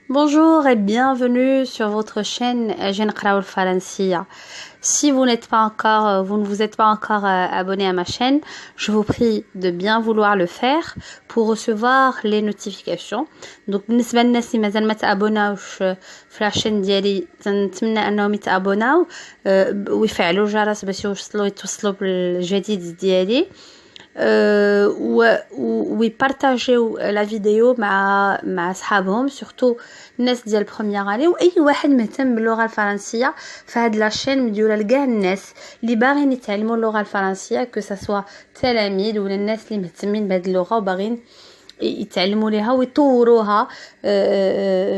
Bonjour et bienvenue sur votre chaîne Jeune Kraoul Faransia. Si vous n'êtes pas encore, vous ne vous êtes pas encore abonné à ma chaîne, je vous prie de bien vouloir le faire pour recevoir les notifications. Donc بالنسبة للناس اللي مازال ما تابوناوش في la chaîne ديالي نتمنى انهم يتابوناو ويفعلوا الجرس باش يتوصلوا بالجديد ديالي. ويبارطاجيو لا فيديو مع اصحابهم سورتو الناس ديال البروميير اني واي واحد مهتم باللغه الفرنسيه. فهاد لاشين مديوله لكاع الناس اللي باغيين يتعلموا اللغه الفرنسيه كو سوا تلاميذ ولا الناس اللي مهتمين بهاد اللغه وباغيين يتعلموا ليها ويطوروها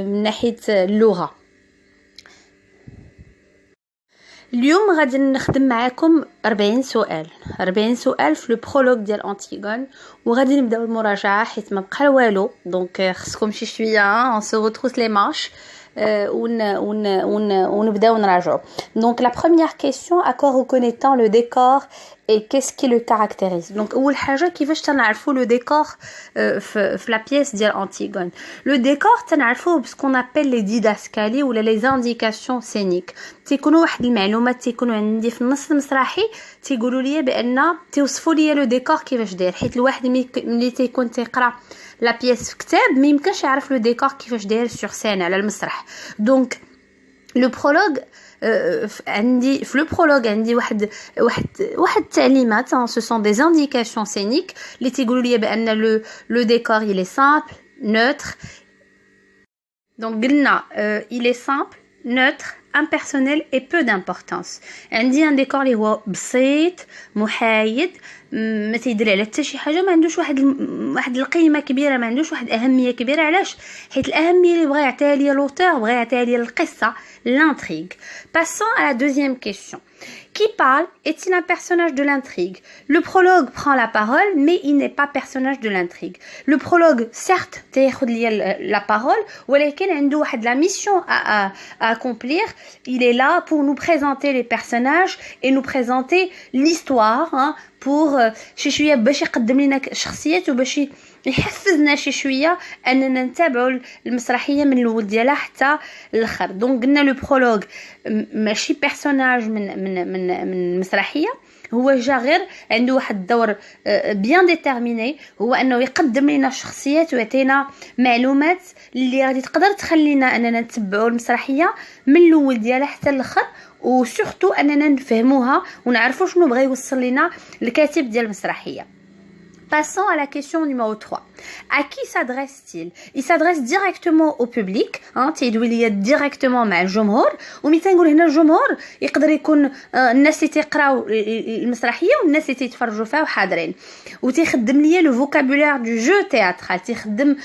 من ناحيه اللغه. اليوم غادي نخدم معاكم 40 سؤال في لو برولوج ديال انتيغون وغادي نبداو المراجعه حيت ما بقى والو. دونك خصكم شي شويه on se retrousse les manches ونبداو نراجعوا. Donc la première question, à quoi reconnaît-on le décor et qu'est-ce qui le caractérise? Donc اول حاجه كيفاش تنعرفوا لو ديكور في لا بيس ديال انتيغون. لو ديكور تنعرفوه بسكون ابل لي ديداسكالي ولا لي زانديكاسيون سينيك. تيكونوا واحد المعلومات تيكونوا عندي في النص المسرحي تيقولوا لي بان توصفوا لي لو ديكور كيفاش داير، حيت الواحد ملي تيكون تيقرا لا بيس في كتاب ما يمكنش يعرف لو ديكور كيفاش داير سور سين على المسرح. دونك لو برولوج عندي في لو برولوج عندي واحد التعليمات سو سون دي انديكاسيون سينيك اللي تيقولوا لي بان لو ديكور il est simple neutre. donc قلنا il est simple neutre impersonnel et peu d'importance. عندي ان ديكور اللي هو بسيط محايد ما تيدير على حتى شي حاجه، ما عندوش واحد القيمه كبيره، ما عندوش واحد اهميه كبيره. علاش؟ حيت الاهميه اللي بغى يعطيها ليا لوتور بغى يعطيها ليا القصه l'intrigue. Passons à la deuxième question. Qui parle? Est-il un personnage de l'intrigue? Le prologue prend la parole, mais il n'est pas personnage de l'intrigue. Le prologue, certes, تاخد ليا la parole, ولكن عنده واحد la mission à accomplir. Il est là pour nous présenter les personnages et nous présenter l'histoire, pour شي شويه باش يقدم لنا شخصيات وباش يحفزنا شي شويه اننا نتابعوا المسرحيه من الاول ديالها حتى الاخر. دونك قلنا لو برولوج ماشي بيرسوناج من المسرحيه، هو جا غير عنده واحد الدور بيان ديتيرميني، هو انه يقدم لنا الشخصيات ويعطينا معلومات اللي غادي تقدر تخلينا اننا نتبعوا المسرحيه من الاول ديالها حتى الاخر، وسورتو اننا نفهموها ونعرفوا شنو بغى يوصل لنا الكاتب ديال المسرحيه. Passons à la question numéro 3. À qui s'adresse-t-il? Il s'adresse directement au public, تيدوي ليا directement مع الجمهور. وملي تنقول هنا الجمهور يقدر يكون الناس اللي تيقراو المسرحيه والناس اللي تيتفرجوا فيها وحاضرين. وتيخدم ليا لو فوكابولير دو جو تياترال، تيخدم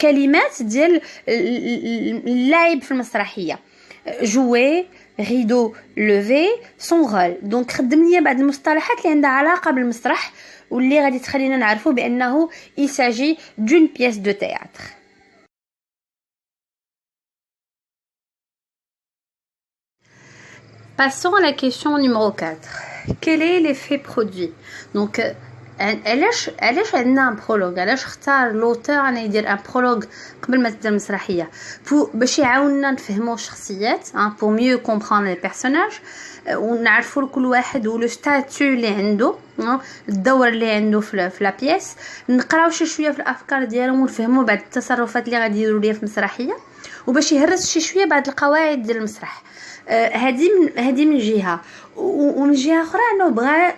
كلمات ديال اللعب في المسرحيه. jouer rideau levé son rôle. donc خدم لي بعض المصطلحات اللي عندها علاقه بالمسرح واللي غادي تخلينا نعرفوا بانه il s'agit d'une pièce de théâtre. Passons à la question numéro 4. Quel est l'effet produit? donc علاش عندنا برولوج؟ علاش اختار لوتور انا يدير ان برولوج قبل ما تبدا المسرحيه؟ باش يعاوننا نفهموا الشخصيات بور ميو كومبران لي بيرسوناج ونعرفوا كل واحد ولو ستاتيو اللي عنده، الدور اللي عنده في لا بيس، نقراو شويه في الافكار ديالهم ونفهموا بعض التصرفات اللي غادي يديروا ليا في المسرحيه، وباش يهرس شويه بعض القواعد ديال المسرح. هذه من جهه، ومن جهه اخرى انه بغى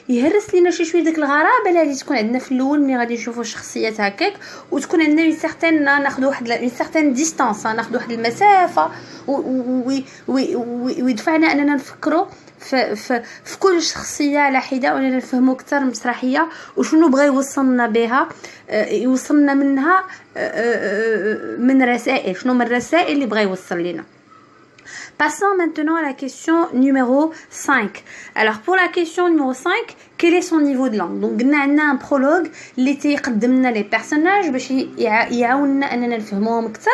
يهرس لينا شي شويه ديك الغرابه اللي تكون عندنا في الاول ملي غادي نشوفوا الشخصيات هكاك، وتكون عندنا من سيغتان ناخذ واحد من سيغتان ديستانس، ناخذ واحد المسافه ويدفعنا اننا نفكروا في كل شخصيه على حده واننا نفهموا اكثر المسرحيه وشنو بغى يوصلنا بها، يوصلنا منها من رسائل، شنو من الرسائل اللي بغى يوصل لنا. Passons maintenant à la question numéro 5. Alors pour la question numéro 5, quel est son niveau de langue? Donc قلنا عندنا un prologue اللي تيقدم لنا les personnages باش يعاوننا اننا نفهموهم اكثر،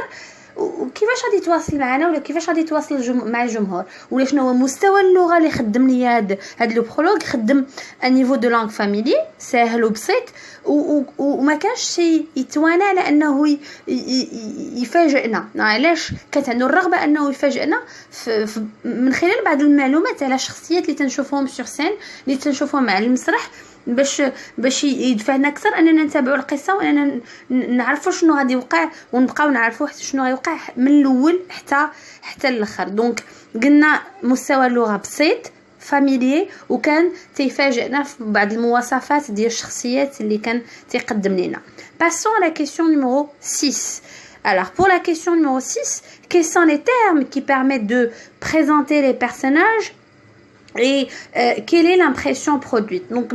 وكيفاش غادي يتواصل معنا ولا كيفاش غادي يتواصل مع الجمهور ولا شنو هو مستوى اللغه اللي خدم لي هاد لو برولوغ خدم ان نيفو دو لانغ فاميلي ساهل وبسيط وما كانش شي يتوانى على انه يفاجئنا. علاش كانت عنده الرغبه انه يفاجئنا من خلال بعض المعلومات على شخصيات اللي تنشوفوهم سور سين اللي تنشوفوهم على المسرح باش يدفعنا اكثر اننا نتابعوا القصه واننا نعرفوا شنو غادي يوقع ونبقاو نعرفوا شنو غيوقع من الاول حتى الاخر. دونك قلنا مستوى اللغه بسيط فاميليي وكان تيفاجئنا في بعض المواصفات ديال الشخصيات اللي كان تيقدم لنا. Passons à la question numéro 6. Alors pour la question numéro 6, quels sont les termes qui permettent de présenter les personnages et quelle est l'impression produite. Donc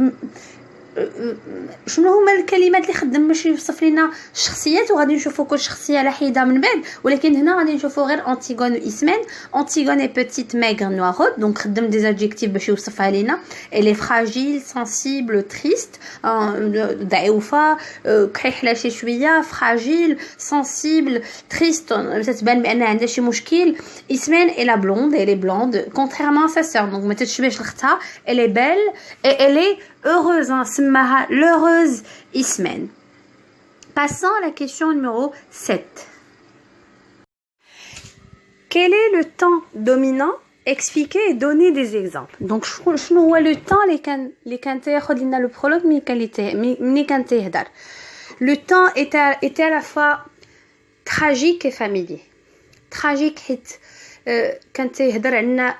شنو هما الكلمات اللي خدم باش يوصف لنا الشخصيات وغادي نشوفوا كل شخصيه على حده من بعد ولكن هنا غادي نشوفوا غير انتيغون واسمان. انتيغون اي بيتيت ماغر نوارود دونك خدم دي ادجيكتيف باش يوصفها لينا اللي فراجيل سنسيبل تريست ضعيفه كحيحله شي شويه فراجيل سنسيبل تريست تتبان بان عندها شي مشكل. اسمان الا بلوند اي لي بلوند كونتريرمون سا سور دونك ما تتشبهش لاختها اي بيل اي لي heureuse سماها l'heureuse Ismène. Passons à la question numéro 7. Quel est le temps dominant? Expliquer et donner des exemples. Donc شنو هو le temps اللي كان تاخذ لنا le prologue ملي كان تيهضر. Le temps était à la fois tragique et familier. Tragique حيت كان تيهضر عنا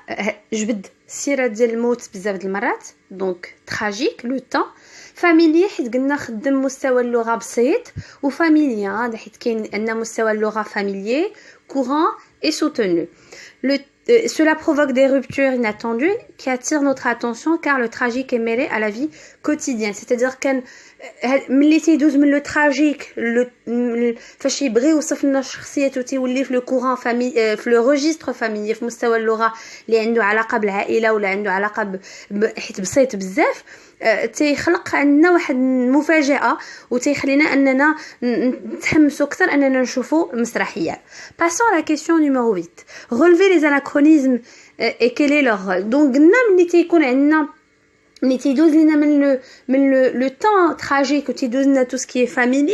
جبد السيره ديال الموت بزاف د المرات دونك تراجيك لو طون. فاميلي حيت قلنا خدم مستوى اللغه بسيط وفاميليا حيت كاين عندنا مستوى اللغه فاميليي كورون اي سوتونو. Cela provoque des ruptures inattendues qui attirent notre attention car le tragique est mêlé à la vie quotidienne. C'est-à-dire كان ملي تيدوز من لو تراجيك فاش يبغي يوصف لنا الشخصيات وتيولي في لو كورون فامي في لو ريجستر فاميلي في مستوى اللغه اللي عنده علاقه بالعائله ولا عنده علاقه حيت بسيط بزاف تيخلق عندنا واحد المفاجاه وتيخلينا اننا نتحمسوا اكثر اننا نشوفوا المسرحيه. Passons à la question numéro 8. Relever les anachronismes et quel est leur rôle. Donc قلنا ملي تيكون عندنا ملي تيدوز لينا من لو طون تراجيك وتيدوز لنا تو سكي فاميلي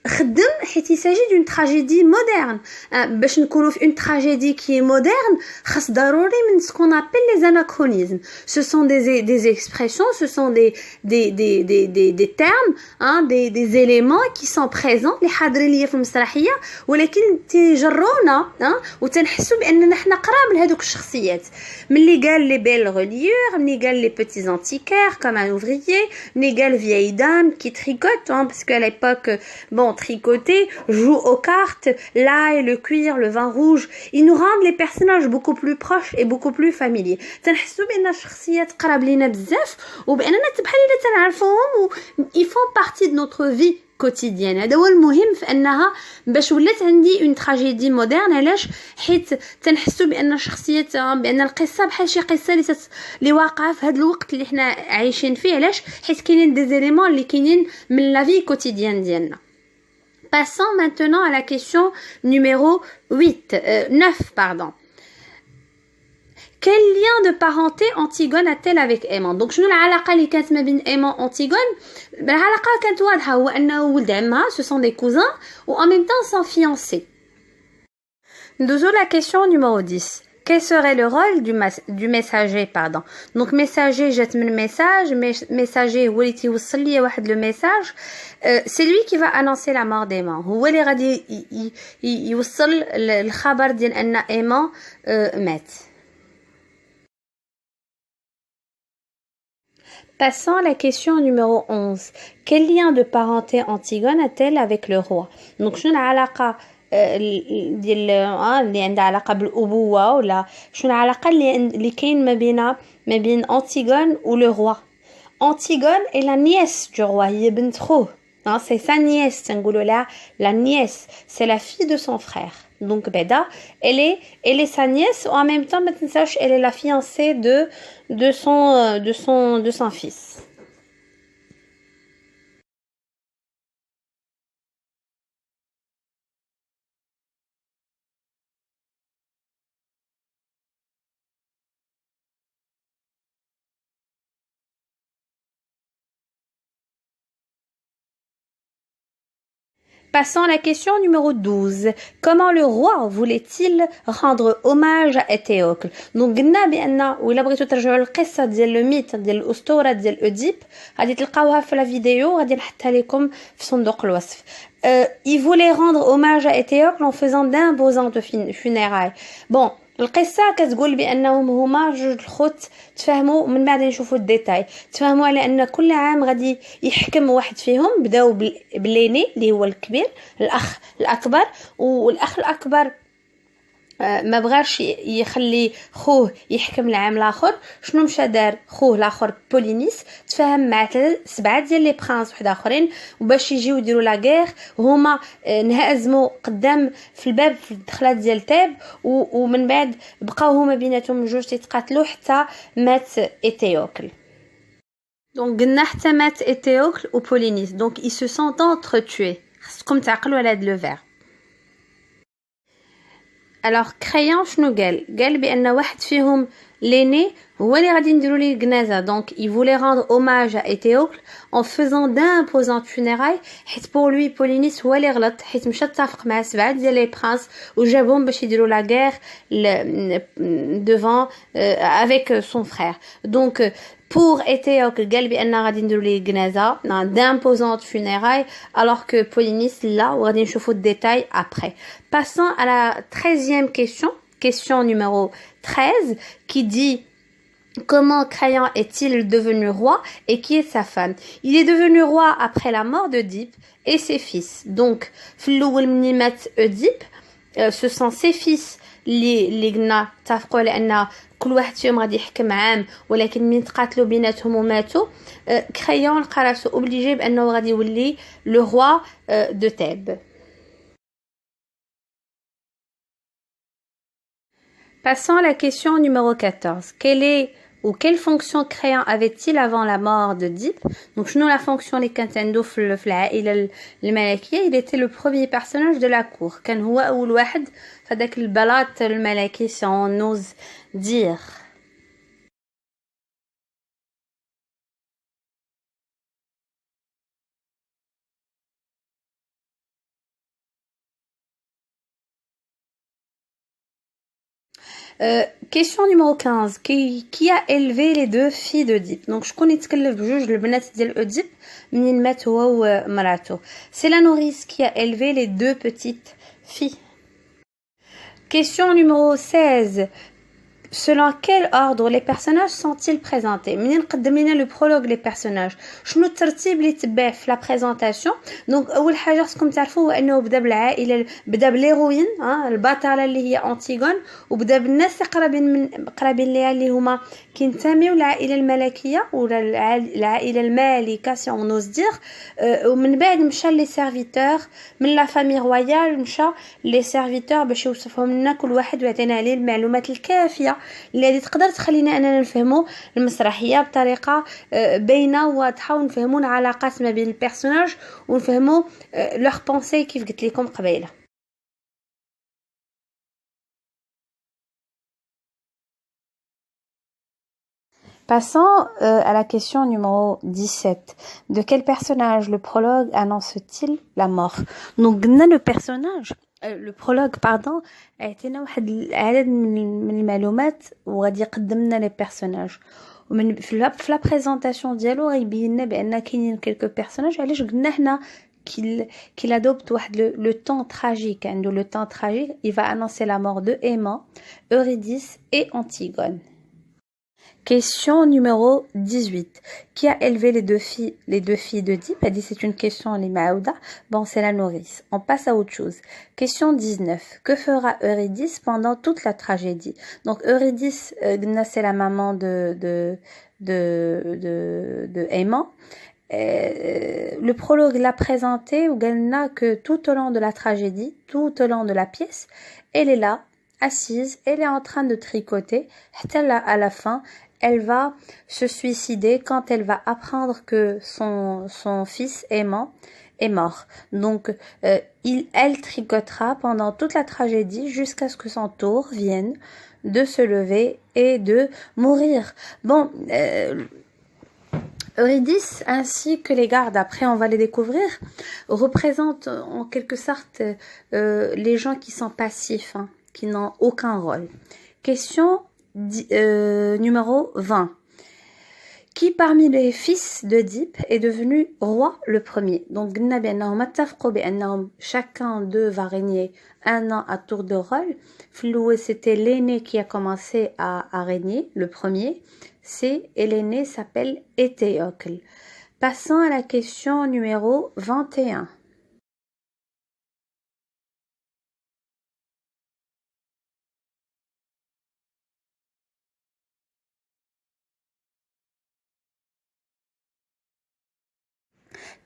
خدم حيت يساجي دون تراجيدي مودرن. باش نكونوا في اون تراجيدي كي مودرن خاص ضروري من سكون ابل لي اناكرونيزم. Ce sont des expressions, ce sont des termes, des éléments qui sont présents اللي حاضرين ليا في المسرحيه ولكن تيجرونا وتنحسوا باننا حنا قراب لهذوك الشخصيات. ملي قال لي بيل غوليور ملي قال لي بيتيز انتيكير كوم ان اوفريير ملي قال vieille dame qui tricote parce qu'à l'époque bon tricoter, joue aux cartes, l'ail, le cuir, le vin rouge. Ils nous rendent les personnages beaucoup plus proches et beaucoup plus familiers. تنحسوا بان الشخصيات قراب لينا بزاف وباننا بحال الا تنعرفوهم و ils font partie de notre vie quotidienne. هذا هو المهم في انها باش ولات عندي اون تراجيدي مودرن. علاش؟ حيت تنحسوا بان الشخصيات بان القصه بحال شي قصه اللي واقعه في هذا الوقت اللي حنا عايشين فيه. علاش؟ حيت كاينين دي زيليمون اللي كاينين من لا في كوتيديان ديالنا. Passons maintenant à la question numéro 9, pardon. Quel lien de parenté Antigone a-t-elle avec Aimant? Donc شنو العلاقة اللي كانت ما بين Aimant وأنتيغون؟ العلاقة كانت واضحة هو أنه ولد عمها ce sont des cousins ou en même temps sont fiancés. ندوزو la question numéro 10. Quel serait le rôle du messager pardon. Donc messager جات من messager هو اللي تيوصل لي واحد لو ميساج. C'est lui qui va annoncer la mort d'Aimant. هو اللي غادي يوصل الخبر ديال ان Aimant مات. Passons à la question numéro 11. Quel lien de parenté Antigone a-t-elle avec le roi? Donc شنو العلاقة ديال اللي عندها علاقه بالابوه ولا شنو العلاقه اللي كاين ما بين انتيغون و لو رoi. انتيغون est la nièce du roi, هي بنت خوه. c'est sa nièce تنقولوا لها la nièce, c'est la fille de son frère. Donc بعدا elle est sa nièce ou en même temps ما تنساوش elle est la fiancée de son fils. Passons à la question numéro 12. Comment le roi voulait-il rendre hommage à Éthéocle? Donc قلنا بأن ولا بغيتو ترجعوا للقصة ديال لو ميت ديال الأسطورة ديال أوديب غادي تلقاوها في لا فيديو غادي نحطها لكم في صندوق الوصف. Il voulait rendre hommage à Éthéocle en faisant d'imposantes funérailles. Bon, القصه كتقول بانهم هما جوج الخوت تفاهموا ومن بعد نشوفوا الديتاي تفاهموا على ان كل عام غادي يحكم واحد فيهم بداو بالليني اللي هو الكبير الاخ الاكبر والاخ الاكبر ما بغاش يخلي خوه يحكم العام الاخر شنو مشى دار خوه الاخر بولينيس تفاهم مع 7 ديال لي برانس واحد اخرين وباش يجيو يديروا لا غير وهما انهزموا قدام في الباب في الدخلات ديال تاب ومن بعد بقاو هما بيناتهم جوج تيتقاتلوا حتى مات ايتيوكل. دونك قلنا حتى مات ايتيوكل وبولينيس دونك ils se sont entretués. خصكم تعقلوا على هاد لو فير. Alors Crayon شنو قال بأن واحد فيهم l'aîné هو اللي غادي نديروا ليه الجنازه دونك il voulait rendre hommage à Éthéocle en faisant d'imposantes funérailles حيت pour lui Polynice هو اللي غلط حيت مشى اتفق مع 7 ديال لي برانس وجابهم باش يديروا لا غير devant avec son frère donc pour Éthéocle قال بأن غادي نديروا ليه الجنازه d'imposantes funérailles alors que Polynice là وغادي نشوفوا الديتاي après. Passons à la 13e question numéro 13 qui dit comment Crayon est-il devenu roi et qui est sa femme? Il est devenu roi après la mort d'Oedipe et ses fils. Donc, Oedipe, ce sont ses fils اللي قلنا اتفقوا على ان كل واحد فيهم غادي يحكم عام ولكن من تقاتلوا بيناتهم وماتوا كريون لقى راسو اوبليجي بانه غادي يولي لو روا دو تاب. Passons à la question numéro 14. Quelle fonction Crayon avait-il avant la mort de Oedipe? Donc, شنو la fonction اللي كانت عنده في العائلة الملكية? Il était le premier personnage de la cour. كان هو أول واحد في هذاك البلاط الملكي si on ose dire. Question numéro 15 qui a élevé les deux filles d'Oedipe. Donc شكون يتكلف بجوج البنات ديال أوديب منين مات هو ومراته. C'est la nourrice qui a élevé les deux petites filles. Question numéro 16. Selon quel ordre les personnages sont-ils présentés? منين قدم لنا لو برولوغ لي بيرسوناج شنو الترتيب اللي تبع في لا بريزونطاسيون؟ دونك اول حاجه خصكم تعرفوا هو انه بدا بالعائله بدا بالهيروين البطله اللي هي انتيغون وبدا بالناس قرابين ليها اللي هما كينتميو للعائله الملكيه ولا العائله المالكه سي اون نوز دير ومن بعد مشى لي سيرفيتور من لا فامي رويال مشى لي سيرفيتور باش يوصفهم لنا كل واحد ويعطينا عليه المعلومات الكافيه اللي غادي تقدر تخلينا اننا نفهموا المسرحيه بطريقه باينه واضحه ونفهموا العلاقات ما بين البيرسوناج ونفهموا لوغ بونسي كيف قلت لكم قبيله. Passons à la question numéro 17. De quel personnage le prologue annonce-t-il la mort? Donc, le personnage, le prologue, pardon, a été واحد العدد من المعلومات وغادي يقدم لنا لي بيرسوناج ومن في لا بريزونطاسيون ديالو غيبين لنا بان كاينين كلكو بيرسوناج علاش قلنا حنا qu'il adopte le temps tragique. Le temps tragique, il va annoncer la mort de Aimant, Eurydice et Antigone. Question numéro 18. Qui a élevé les deux filles d'Oedipe? Elle dit c'est une question en Maouda. Bon, c'est la nourrice. On passe à autre chose. Question 19. Que fera Eurydice pendant toute la tragédie? Donc Eurydice, c'est la maman de Aimant. Le prologue l'a présenté ou Galna que tout au long de la tragédie, tout au long de la pièce, elle est là, assise, elle est en train de tricoter. À la fin, elle va se suicider quand elle va apprendre que son fils Aimant est mort. Donc, elle tricotera pendant toute la tragédie jusqu'à ce que son tour vienne de se lever et de mourir. Bon, Eurydice ainsi que les gardes, après on va les découvrir, représentent en quelque sorte les gens qui sont passifs, hein, qui n'ont aucun rôle. Question numéro 20. Qui parmi les fils d'Oedipe est devenu roi le premier? Donc chacun d'eux va régner un an à tour de rôle. C'était l'aîné qui a commencé à régner, le premier. Et l'aîné s'appelle Éthéocle. Passons à la question numéro 21.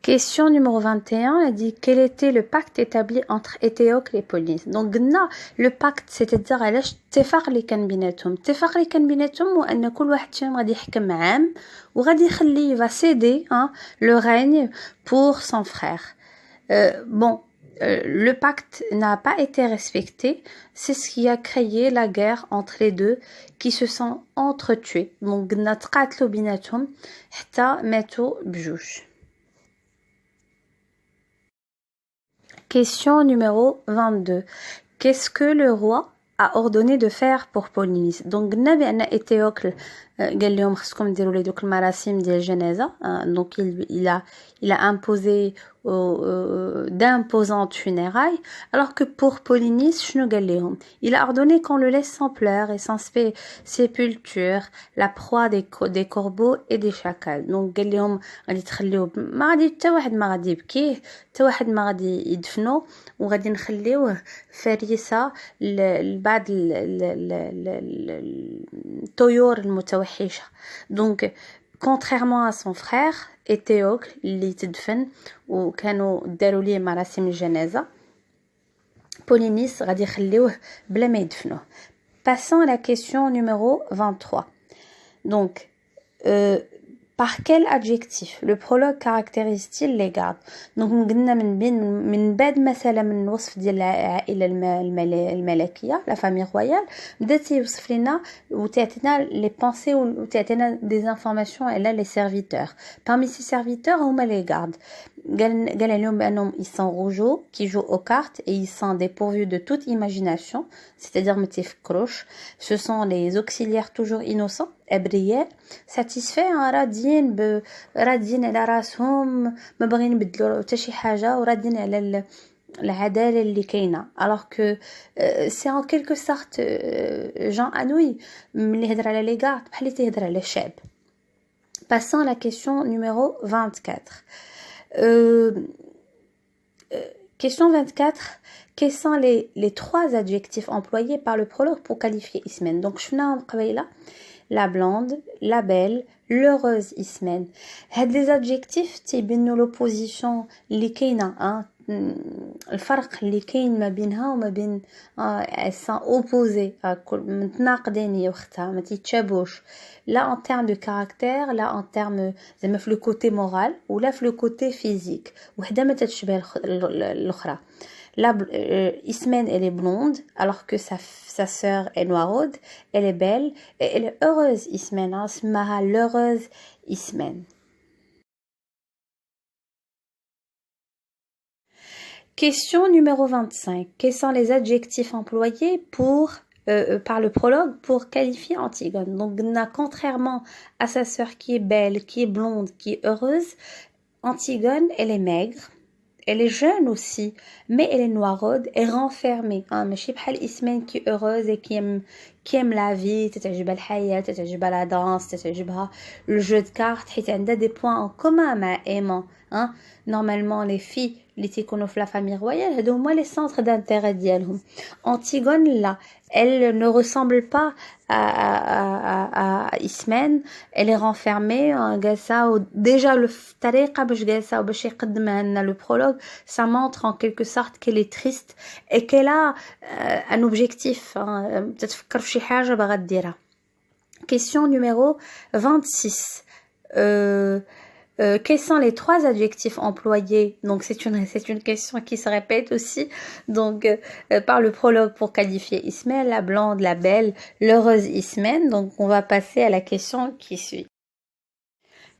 Question numéro 21, elle dit quel était le pacte établi entre Éthéocle et Polynice. Donc le pacte, c'est-à-dire علاش الاتفاق اللي كان بيناتهم. الاتفاق اللي كان بيناتهم هو ان كل واحد فيهم غادي يحكم عام وغادي يخلي va céder le règne pour son frère. Le pacte n'a pas été respecté, c'est ce qui a créé la guerre entre les deux qui se sont entretués. Donc تقاتلوا بيناتهم حتى ماتوا بجوج. Question numéro 22. Qu'est-ce que le roi a ordonné de faire pour Polynice? Donc قلنا بأن Éthéocle قال لهم خصكم ديروا لي دوك المراسم ديال الجنازة. Donc il a imposé d'imposantes funérailles, alors que pour Polynice شنو قال لهم? Il a ordonné qu'on le laisse sans pleurs et sans sépulture, la proie des corbeaux et des chacals. Donc قال لهم غادي تخليوه ما غادي حتى واحد ما غادي يبكيه حتى واحد ما غادي يدفنوه وغادي نخليوه فريسة لبعض الطيور المتوحشة. Donc contrairement à son frère Éthéocle اللي تدفن وكانوا داروا ليه مراسم الجنازة, Polynice غادي يخليوه بلا ما يدفنوه. Passons à la question numéro 23. Donc par quel adjectif le prologue caractérise-t-il les gardes? Donc قلنا من بعد مثلا من وصف ديال العائله الملكيه la famille royale بدات يوصف لنا وتعطينا les pensées وتعطينا des informations على les serviteurs. Parmi ces serviteurs هما les gardes. قال لهم بانهم ils sont rougeaux qui jouent aux cartes et ils sont dépourvus de toute imagination, c'est-à-dire ما تفكروش. Ce sont les auxiliaires toujours innocents, ابرياء satisfaits, رادين على راسهم ما باغيين يبدلوا حتى شي حاجه ورادين على العداله اللي كاينه. alors que c'est en quelque sorte Jean Anouilh ملي هضر على لي غارد بحال اللي تيهضر على الشعب. Passons à la question numéro 24. Question 24. Quels sont les trois adjectifs employés par le prologue pour qualifier Ismène? Donc شفناهم قبيله, la blonde, la belle, l'heureuse Ismène. هاد les adjectifs تيبينوا l'opposition اللي كاينه, الفرق اللي كاين ما بينها وما بين elles sont opposées, متناقضين هي وختها ما تيتشابوش لا en termes de caractère, لا en termes زعما في le côté moral ولا في le côté physique. وحده ما تتشبه الاخرى. Ismène elle est blonde alors que sa sœur est noiraude, elle est belle et elle est heureuse Ismène, اسمها l'heureuse Ismène. Question numéro 25. Quels sont les adjectifs employés par le prologue pour qualifier Antigone? Donc, contrairement à sa sœur qui est belle, qui est blonde, qui est heureuse, Antigone, elle est maigre, elle est jeune aussi, mais elle est noiraude et renfermée. ماشي بحال Ismène qui est heureuse et qui aime la vie, تتعجبها الحياة, تتعجبها la danse, تتعجبها le jeu de cartes, حيت عندها des points en commun مع Aimant. Normalement les filles اللي تيكونوا في la famille royale هادو هما les centres d'intérêt ديالهم. Antigone là, elle ne ressemble pas à Ismène, elle est renfermée, جالسة. déjà الطريقة باش جالسة وباش يقدمها لنا le prologue, ça montre en quelque sorte qu'elle est triste et qu'elle a un objectif, تتفكر في شي حاجة باغا ديرها. Question numéro 26. Quels sont les trois adjectifs employés? Donc c'est une question qui se répète aussi. Donc par le prologue pour qualifier Ismène, la blonde, la belle, l'heureuse Ismène. Donc on va passer à la question qui suit.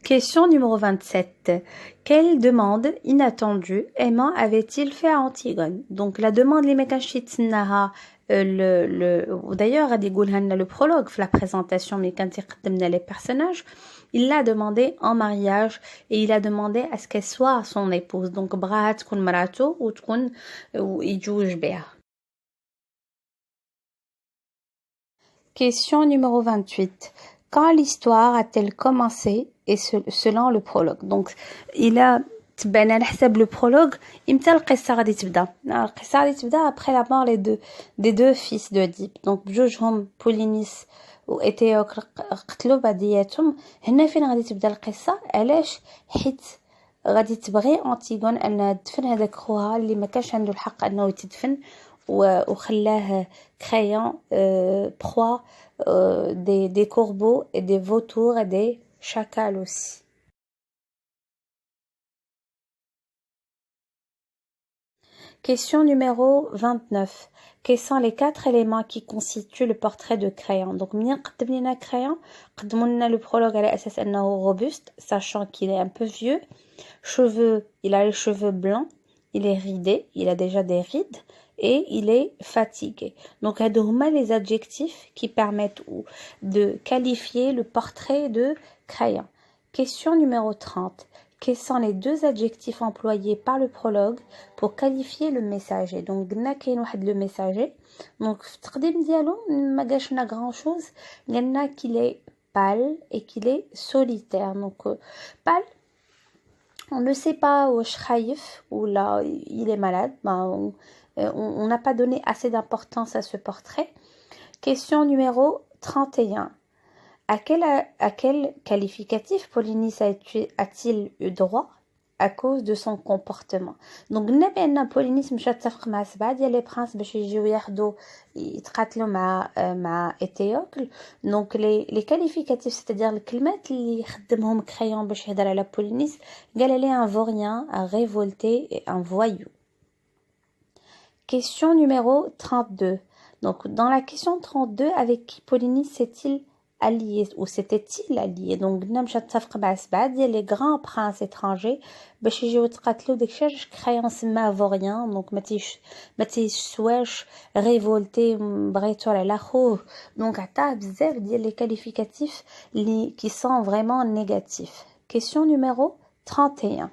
Question numéro 27. Quelle demande inattendue Aimant avait-il fait à Antigone? Donc la demande les mekanchi tnaha d'ailleurs غادي يقولها لنا le prologue في la présentation mais quand يقدم لنا les personnages, il l'a demandé en mariage et il a demandé à ce qu'elle soit son épouse. Donc بغاها تكون مراته وتكون ويتزوج بها. Question numéro 28. Quand l'histoire a-t-elle commencé et selon le prologue? Donc, il a تبان على حسب le prologue امتى القصة غادي تبدا. القصة غادي تبدا après la mort des deux fils d'Oedipe. Donc بجوجهم بولينيس وإيتيوكل قتلوا بعضياتهم. هنا فين غادي تبدا القصة؟ علاش؟ حيت غادي تبغي أنتيغون أنها تدفن هذاك خوها اللي ما كانش عنده الحق أنه يتدفن وخلاه créant proie des corbeaux et des vautours et des chacals aussi. Question numéro 29. Quels sont les 4 éléments qui constituent le portrait de Créon? Donc, منين قدم لنا Créon, قدموا لنا le prologue على أساس أنه robuste, sachant qu'il est un peu vieux. Cheveux, il a les cheveux blancs, il est ridé, il a déjà des rides. Et il est fatigué. Donc, هادو هما les adjectifs qui permettent de qualifier le portrait de Créon. Question numéro 30. Quels sont les 2 adjectifs employés par le prologue pour qualifier le messager? Donc, قلنا كاين واحد le messager. Donc, في التقديم ديالو ما قالش لنا grand chose. قالنا qu'il est pâle et qu'il est solitaire. Donc, pâle, on ne sait pas واش خايف ou là il est malade. On n'a pas donné assez d'importance à ce portrait. Question numéro 31. À quel qualificatif Polynice a-t-il eu droit à cause de son comportement? Donc, قلنا بأن Polynice مشات تتفق مع 7 ديال لي برانس باش يجيو ياخدو يتقاتلوا مع إيتيوكل. Donc, les qualificatifs, c'est-à-dire الكلمات اللي خدمهم Créon باش يهضر على Polynice, قال elle est un vaurien, un révolté et un voyou. Question numéro 32. Donc, dans la question 32, avec qui Polynice s'est-il allié ou s'était-il allié? Donc, les grands princes étrangers, باش يجيو يتقاتلوا داكشي علاش Créon سماه vaurien. Donc, ما تيسواش révolté بغيتو على خوه. Donc, عطاه بزاف ديال les qualificatifs qui sont vraiment négatifs. Question numéro 31.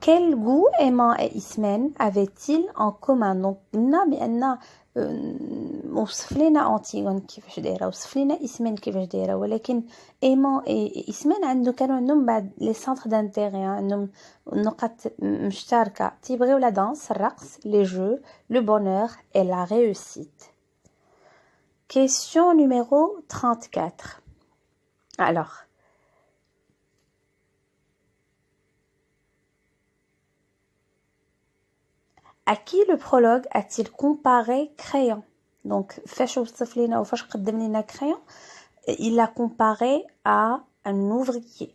Quel goût Aimant et Ismène avaient-ils en commun? Donc, قلنا بأن وصف لنا أنتيغون كيفاش دايرة وصف لنا إسمين كيفاش دايرة ولكن Aimant et Ismène كانوا عندهم بعض لي سانتر دانتيغي عندهم نقاط مشتركة تيبغيو لا دانس الرقص les jeux le bonheur et la réussite. Question numéro 34. Alors, à qui le prologue a-t-il comparé Créon? Donc, فاش وصف لنا وفاش قدم لنا Créon, il l'a comparé à un ouvrier.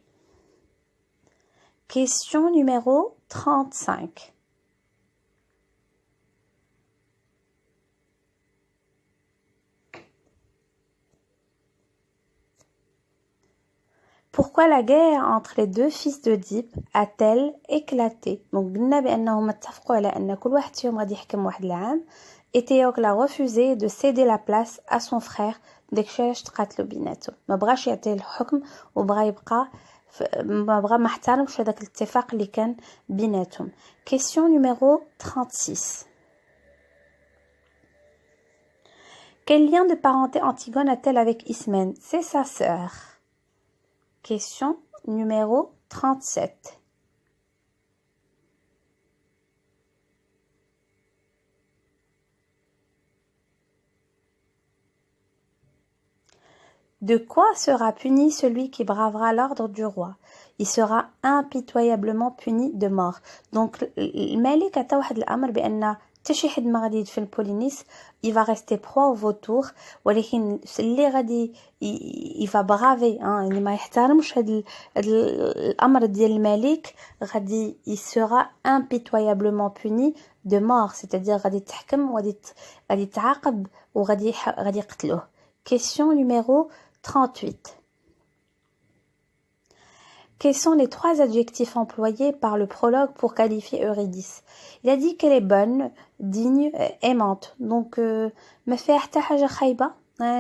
Question numéro 35. Pourquoi la guerre entre les 2 fils d'Oedipe a-t-elle éclaté? Donc, قلنا بأنهم اتفقوا على أن كل واحد فيهم غادي يحكم واحد العام. إيتيوكل a refusé de céder la place à son frère داكشي علاش تقاتلوا بيناتهم. ما بغاش يعطيه الحكم وبغا يبقى ما احترمش هذاك الاتفاق اللي كان بيناتهم. Question numéro 36. Quel lien de parenté Antigone a-t-elle avec Ismène? C'est sa sœur. Question numéro 37. De quoi sera puni celui qui bravera l'ordre du roi? Il sera impitoyablement puni de mort. Donc, الملك عطا واحد الأمر بأن حتى شي حد ما غادي يدفن بولينيس il va rester proie au vautour ولكن اللي غادي il va braver اللي ما يحترمش هاد الأمر ديال الملك غادي il sera impitoyablement puni de mort, c'est-à-dire غادي تحكم وغادي تعاقب وغادي يقتلوه. Question numéro 38. Quels sont les 3 adjectifs employés par le prologue pour qualifier Eurydice? Il a dit qu'elle est bonne, digne, aimante. Donc, ما فيها حتى حاجة خايبة.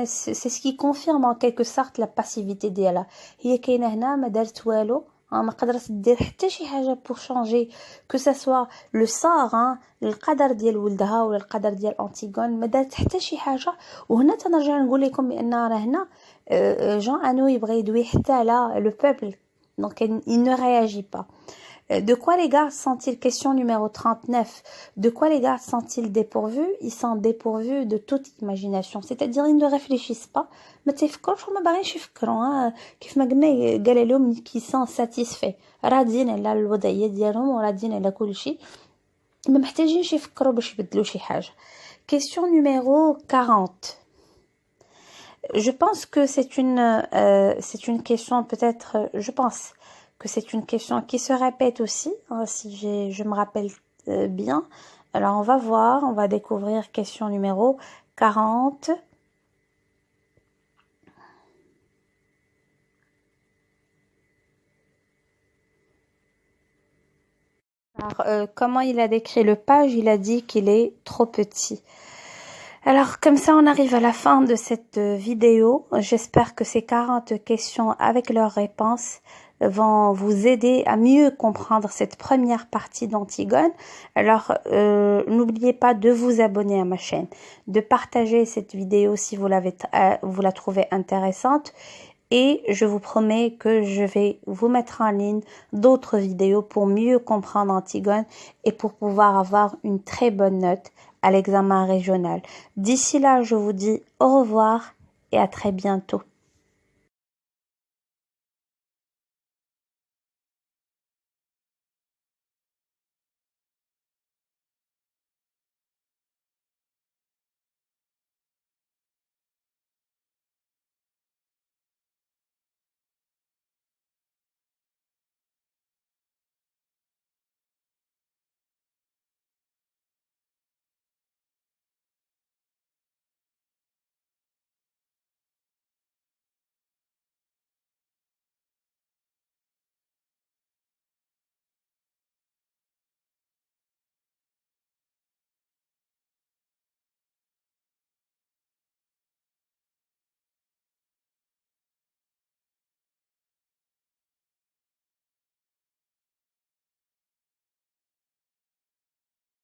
C'est ce qui confirme en quelque sorte la passivité ديالها. هي كاينة هنا ما دارت والو. ما قدرت دير حتى شي حاجة pour changer que ça soit le sort القدر ديال ولدها ولا القدر ديال أنتيغون ما دارت حتى شي حاجة. وهنا تنرجع نقول لكم بأن راه هنا جان أنو يبغي يدوي حتى على le peuple. Donc, il ne réagit pas. De quoi les gardes sont-ils, question numéro 39, de quoi les gardes sont-ils dépourvus? Ils sont dépourvus de toute imagination. C'est-à-dire, ils ne réfléchissent pas. ما تفكروش وما باغينش يفكروا. كيف ما قلنا قال لهم qui sont satisfaits. راضيين على الوضعية ديالهم وراضيين على كل شيء. ما محتاجينش يفكروا باش يبدلوا شي حاجة. Question numéro 40. Je pense que c'est une question peut-être, je pense que c'est une question qui se répète aussi, si je me rappelle bien. Alors on va voir, on va découvrir question numéro 40. Alors comment il a décrit le page? Il a dit qu'il est trop petit. Alors, comme ça, on arrive à la fin de cette vidéo. J'espère que ces 40 questions avec leurs réponses vont vous aider à mieux comprendre cette première partie d'Antigone. Alors, n'oubliez pas de vous abonner à ma chaîne, de partager cette vidéo si vous la trouvez intéressante. Et je vous promets que je vais vous mettre en ligne d'autres vidéos pour mieux comprendre Antigone et pour pouvoir avoir une très bonne note à l'examen régional. D'ici là, je vous dis au revoir et à très bientôt.